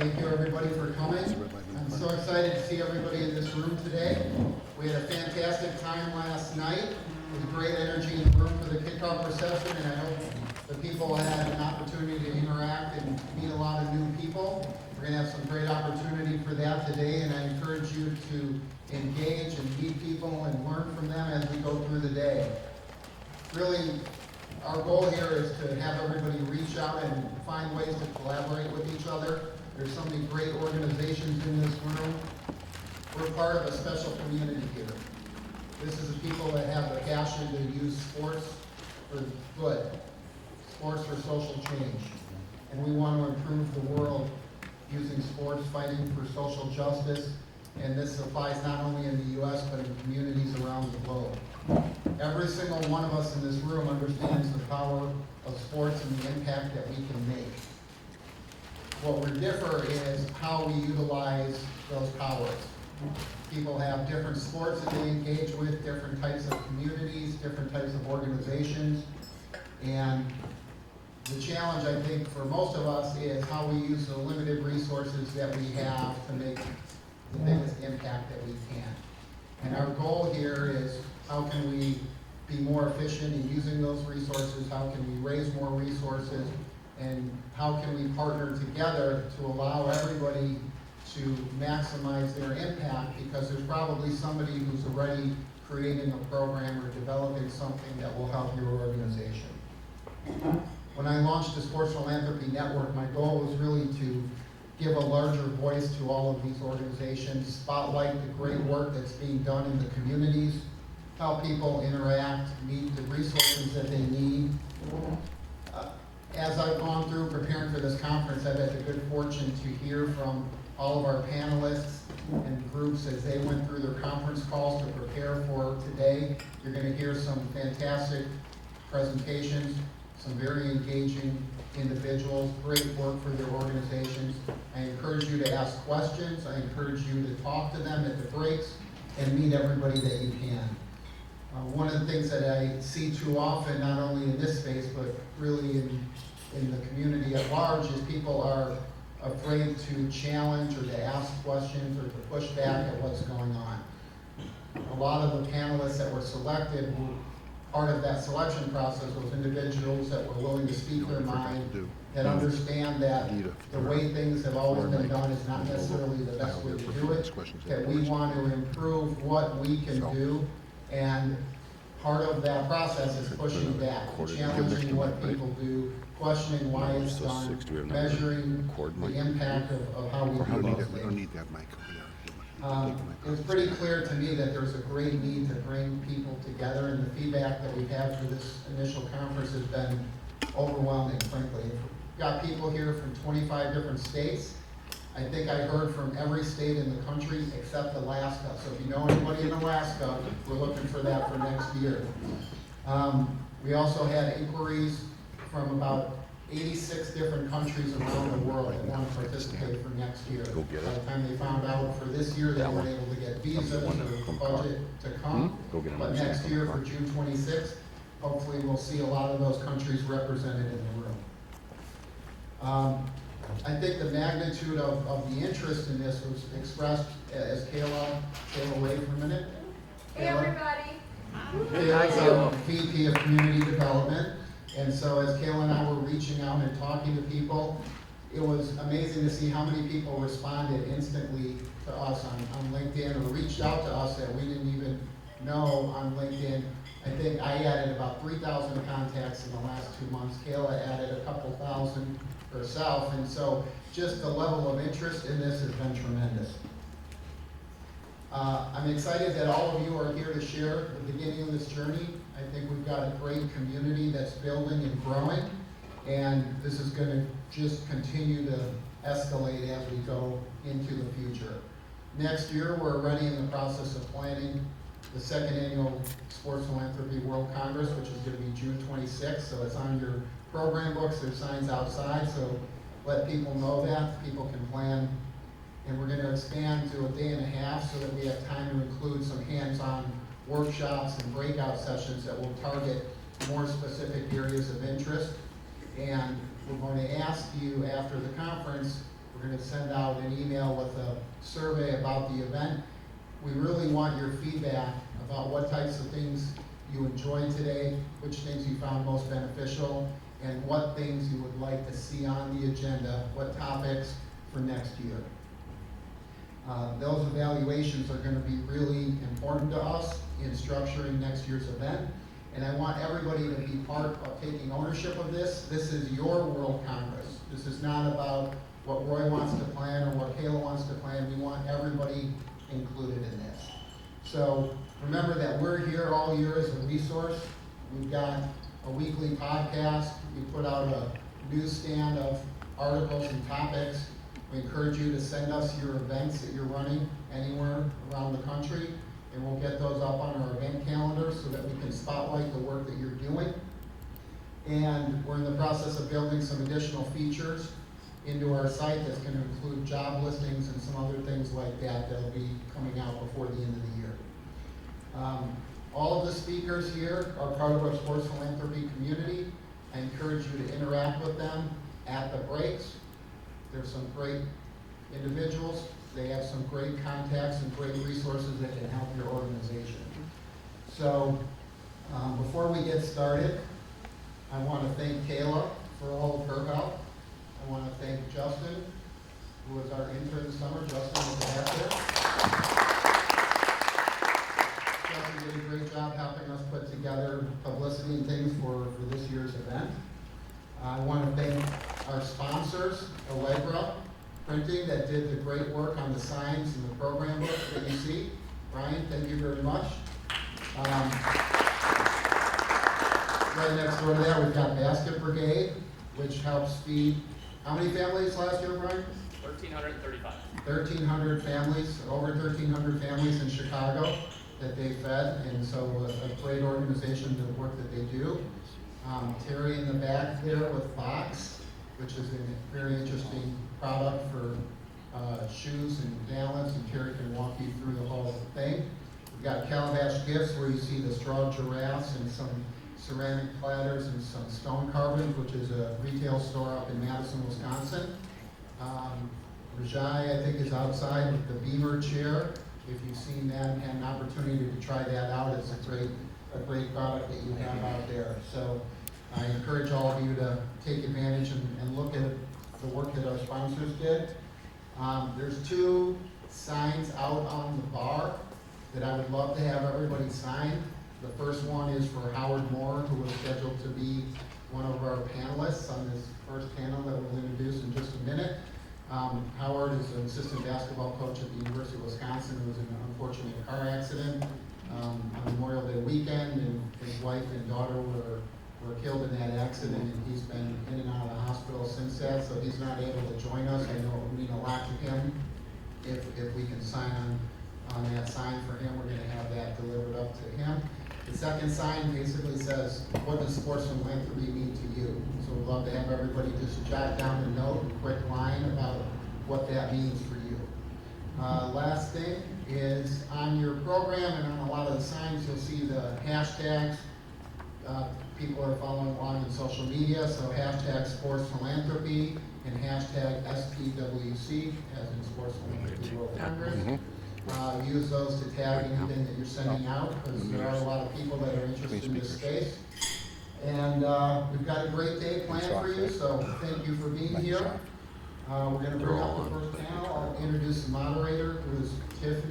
Thank you everybody for coming. I'm so excited to see everybody in this room today. We had a fantastic time last night with great energy in the room for the kickoff reception, and I hope the people had an opportunity to interact and meet a lot of new people. We're going to have some great opportunity for that today, and I encourage you to engage and meet people and learn from them as we go through the day. Really, our goal here is to have everybody reach out and find ways to collaborate with each other. There's so many great organizations in this room. We're part of a special community here. This is the people that have the passion to use sports for good, sports for social change. And we want to improve the world using sports, fighting for social justice. And this applies not only in the U.S., but in communities around the globe. Every single one of us in this room understands the power of sports and the impact that we can make. What we differ is how we utilize those powers. People have different sports that they engage with, different types of communities, different types of organizations. And the challenge, I think, for most of us is how we use the limited resources that we have to make the biggest impact that we can. And our goal here is how can we be more efficient in using those resources, how can we raise more resources, and how can we partner together to allow everybody to maximize their impact, because there's probably somebody who's already creating a program or developing something that will help your organization. When I launched the Sports Philanthropy Network, my goal was really to give a larger voice to all of these organizations, spotlight the great work that's being done in the communities, help people interact, meet the resources that they need. As I've gone through preparing for this conference, I've had the good fortune to hear from all of our panelists and groups as they went through their conference calls to prepare for today. You're going to hear some fantastic presentations, some very engaging individuals, great work for their organizations. I encourage you to ask questions. I encourage you to talk to them at the breaks and meet everybody that you can. One of the things that I see too often, not only in this space, but really in the community at large, is people are afraid to challenge or to ask questions or to push back at what's going on. A lot of the panelists that were selected, part of that selection process was individuals that were willing to speak their mind, that understand that the way things have always been done is not necessarily the best way to do it, that we want to improve what we can do. And part of that process is pushing back, challenging what people do, questioning why it's done, measuring the impact of how we do those things. It was pretty clear to me that there's a great need to bring people together, and the feedback that we've had for this initial conference has been overwhelming, frankly. We've got people here from 25 different states. I think I heard from every state in the country except Alaska. So if you know anybody in Alaska, we're looking for that for next year. We also had inquiries from about 86 different countries around the world that want to participate for next year. By the time they found out for this year, they weren't able to get visas or budget to come. But next year for June 26th, hopefully we'll see a lot of those countries represented in the room. I think the magnitude of the interest in this was expressed as Kayla away for a minute. Hey everybody. Kayla's a VP of Community Development. And so as Kayla and I were reaching out and talking to people, it was amazing to see how many people responded instantly to us on LinkedIn, or reached out to us that we didn't even know on LinkedIn. I think I added about 3,000 contacts in the last 2 months. Kayla added a couple thousand herself, and so just the level of interest in this has been tremendous. I'm excited that all of you are here to share the beginning of this journey. I think we've got a great community that's building and growing, and this is going to just continue to escalate as we go into the future. Next year, we're already in the process of planning the second annual Sports Philanthropy World Congress, which is going to be June 26th, so it's on your program books. There's signs outside, so let people know that. People can plan. And we're going to expand to a day and a half so that we have time to include some hands-on workshops and breakout sessions that will target more specific areas of interest. And we're going to ask you after the conference, we're We're going to send out an email with a survey about the event. We really want your feedback about what types of things you enjoyed today, which things you found most beneficial, and what things you would like to see on the agenda, what topics for next year. Those evaluations are going to be really important to us in structuring next year's event. And I want everybody to be part of taking ownership of this. This is your World Congress. This is not about what Roy wants to plan or what Kayla wants to plan. We want everybody included in this. So remember that we're here all year as a resource. We've got a weekly podcast. We put out a newsstand of articles and topics. We encourage you to send us your events that you're running anywhere around the country, and we'll get those up on our event calendar so that we can spotlight the work that you're doing. And we're in the process of building some additional features into our site that's going to include job listings and some other things like that that'll be coming out before the end of the year. All of the speakers here are part of our Sports Philanthropy community. I encourage you to interact with them at the breaks. There's some great individuals. They have some great contacts and great resources that can help your organization. So before we get started, I want to thank Kayla for all of her help. I want to thank Justin, who was our intern this summer. Justin is back there. Justin did a great job helping us put together publicity and things for this year's event. I want to thank our sponsors, Allegra Printing, that did the great work on the signs and the program book that you see. Brian, thank you very much. Right next door to that, we've got Basket Brigade, which helps feed, how many families last year, Brian? 1,335. 1,300 families, over 1,300 families in Chicago that they fed, and so a great organization, the work that they do. Terry in the back there with Fox, which is a very interesting product for shoes and gallons, and Terry can walk you through the whole thing. We've got Calabash Gifts, where you see the straw giraffes and some ceramic platters and some stone carvings, which is a retail store up in Madison, Wisconsin. Rajai, I think, is outside with the Beamer chair. If you've seen that and had an opportunity to try that out, it's a great product that you have out there. So I encourage all of you to take advantage and look at the work that our sponsors did. There's two signs out on the bar that I would love to have everybody sign. The first one is for Howard Moore, who was scheduled to be one of our panelists on this first panel that we'll introduce in just a minute. Howard is an assistant basketball coach at the University of Wisconsin who was in an unfortunate car accident on Memorial Day weekend, and his wife and daughter were killed in that accident, and he's been in and out of the hospital since that, so he's not able to join us. I know it would mean a lot to him if we can sign on that sign for him. We're going to have that delivered up to him. The second sign basically says, what does sports philanthropy mean to you? So we'd love to have everybody just jot down a note, a quick line about what that means for you. Last thing is on your program and on a lot of the signs, you'll see the hashtags. People are following along in social media, so hashtag Sports Philanthropy and hashtag SPWC, as in Sports Philanthropy World Congress. Use those to tag anything that you're sending out, because there are a lot of people that are interested in this space. And we've got a great day planned for you, so thank you for being here. We're going to bring up the first panel. I'll introduce the moderator, who is Tiffany.